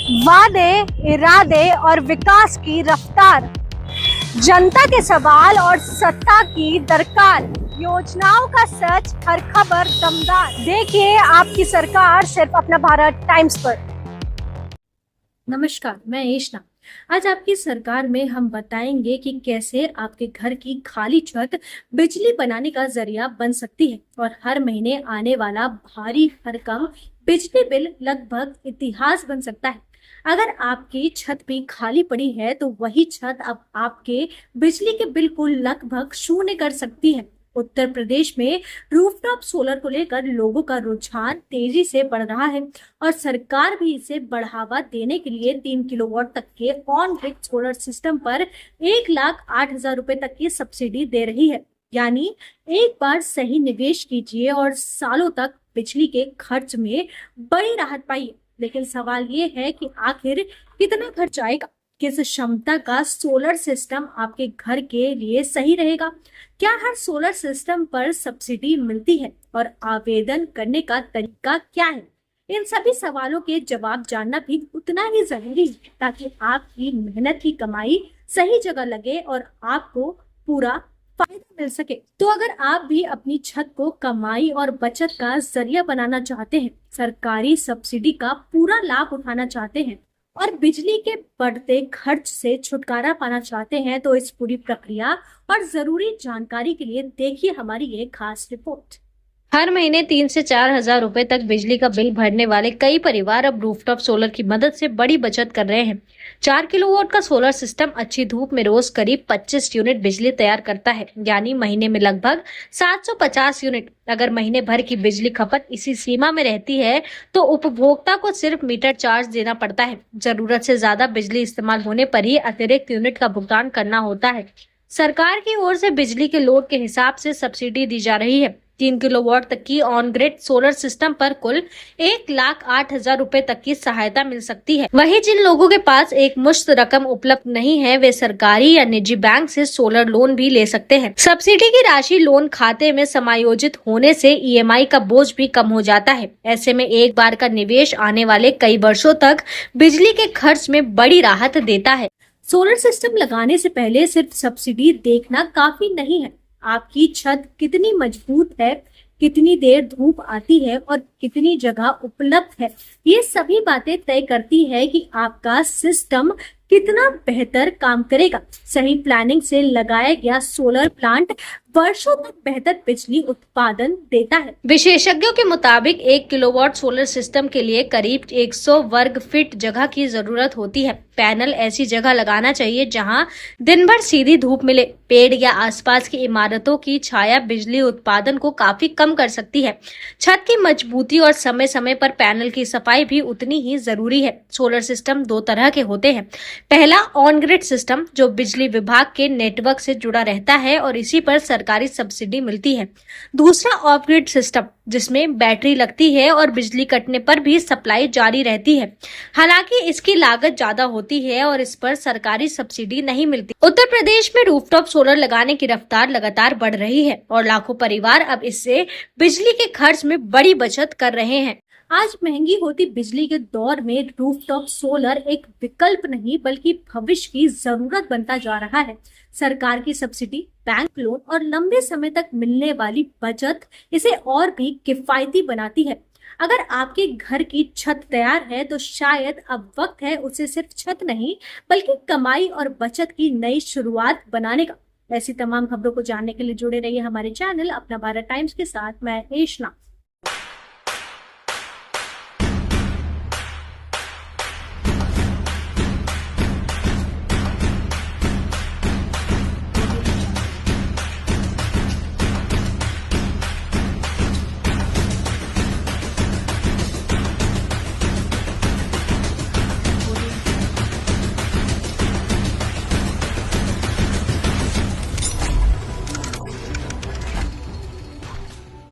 वादे, इरादे और विकास की रफ्तार, जनता के सवाल और सत्ता की दरकार, योजनाओं का सच, हर खबर दमदार। देखिए आपकी सरकार सिर्फ अपना भारत टाइम्स पर। नमस्कार, मैं एशना। आज आपकी सरकार में हम बताएंगे कि कैसे आपके घर की खाली छत बिजली बनाने का जरिया बन सकती है और हर महीने आने वाला भारी भरकम बिजली बिल लगभग इतिहास बन सकता है। अगर आपकी छत भी खाली पड़ी है तो वही छत अब आपके बिजली के बिल को लगभग शून्य कर सकती है। उत्तर प्रदेश में रूफटॉप सोलर को लेकर लोगों का रुझान तेजी से बढ़ रहा है और सरकार भी इसे बढ़ावा देने के लिए 3 किलोवाट तक के ऑन ग्रिड सोलर सिस्टम पर 1,08,000 रुपए तक की सब्सिडी दे रही है। यानी एक बार सही निवेश कीजिए और सालों तक बिजली के खर्च में बड़ी राहत पाइए। लेकिन सवाल ये है कि आखिर कितना खर्च आएगा, किस क्षमता का सोलर सिस्टम आपके घर के लिए सही रहेगा, क्या हर सोलर सिस्टम पर सब्सिडी मिलती है और आवेदन करने का तरीका क्या है। इन सभी सवालों के जवाब जानना भी उतना ही जरूरी है ताकि आपकी मेहनत की कमाई सही जगह लगे और आपको पूरा फायदा मिल सके। तो अगर आप भी अपनी छत को कमाई और बचत का जरिया बनाना चाहते हैं, सरकारी सब्सिडी का पूरा लाभ उठाना चाहते हैं और बिजली के बढ़ते खर्च से छुटकारा पाना चाहते हैं, तो इस पूरी प्रक्रिया और जरूरी जानकारी के लिए देखिए हमारी ये खास रिपोर्ट। हर महीने 3 से 4 हजार रुपए तक बिजली का बिल भरने वाले कई परिवार अब रूफटॉप सोलर की मदद से बड़ी बचत कर रहे हैं। 4 किलोवाट का सोलर सिस्टम अच्छी धूप में रोज करीब 25 यूनिट बिजली तैयार करता है, यानी महीने में लगभग 750 यूनिट। अगर महीने भर की बिजली खपत इसी सीमा में रहती है तो उपभोक्ता को सिर्फ मीटर चार्ज देना पड़ता है। जरूरत से ज्यादा बिजली इस्तेमाल होने पर ही अतिरिक्त यूनिट का भुगतान करना होता है। सरकार की ओर से बिजली के लोड के हिसाब से सब्सिडी दी जा रही है। 3 किलोवाट तक की ऑन ग्रिड सोलर सिस्टम पर कुल 1,08,000 रुपए तक की सहायता मिल सकती है। वहीं जिन लोगों के पास एक मुश्त रकम उपलब्ध नहीं है, वे सरकारी या निजी बैंक से सोलर लोन भी ले सकते हैं। सब्सिडी की राशि लोन खाते में समायोजित होने से ईएमआई का बोझ भी कम हो जाता है। ऐसे में एक बार का निवेश आने वाले कई वर्षों तक बिजली के खर्च में बड़ी राहत देता है। सोलर सिस्टम लगाने से पहले सिर्फ सब्सिडी देखना काफी नहीं है। आपकी छत कितनी मजबूत है, कितनी देर धूप आती है और कितनी जगह उपलब्ध है, ये सभी बातें तय करती है कि आपका सिस्टम कितना बेहतर काम करेगा। सही प्लानिंग से लगाया गया सोलर प्लांट वर्षों तक बेहतर बिजली उत्पादन देता है। विशेषज्ञों के मुताबिक 1 किलोवाट सोलर सिस्टम के लिए करीब 100 वर्ग फीट जगह की जरूरत होती है। पैनल ऐसी जगह लगाना चाहिए जहां दिन भर सीधी धूप मिले। पेड़ या आसपास की इमारतों की छाया बिजली उत्पादन को काफी कम कर सकती है। छत की मजबूती और समय समय पर पैनल की सफाई भी उतनी ही जरूरी है। सोलर सिस्टम 2 तरह के होते हैं। पहला ऑन ग्रिड सिस्टम, जो बिजली विभाग के नेटवर्क से जुड़ा रहता है और इसी पर सरकारी सब्सिडी मिलती है। दूसरा ऑफ ग्रिड सिस्टम, जिसमें बैटरी लगती है और बिजली कटने पर भी सप्लाई जारी रहती है। हालांकि इसकी लागत ज्यादा होती है और इस पर सरकारी सब्सिडी नहीं मिलती। उत्तर प्रदेश में रूफटॉप सोलर लगाने की रफ्तार लगातार बढ़ रही है और लाखों परिवार अब इससे बिजली के खर्च में बड़ी बचत कर रहे हैं। आज महंगी होती बिजली के दौर में रूफटॉप सोलर एक विकल्प नहीं बल्कि भविष्य की जरूरत बनता जा रहा है। सरकार की सब्सिडी, बैंक लोन और लंबे समय तक मिलने वाली बचत इसे और भी किफायती बनाती है। अगर आपके घर की छत तैयार है तो शायद अब वक्त है उसे सिर्फ छत नहीं बल्कि कमाई और बचत की नई शुरुआत बनाने का। ऐसी तमाम खबरों को जानने के लिए जुड़े रहिए हमारे चैनल अपना भारत टाइम्स के साथ। मैं एशना।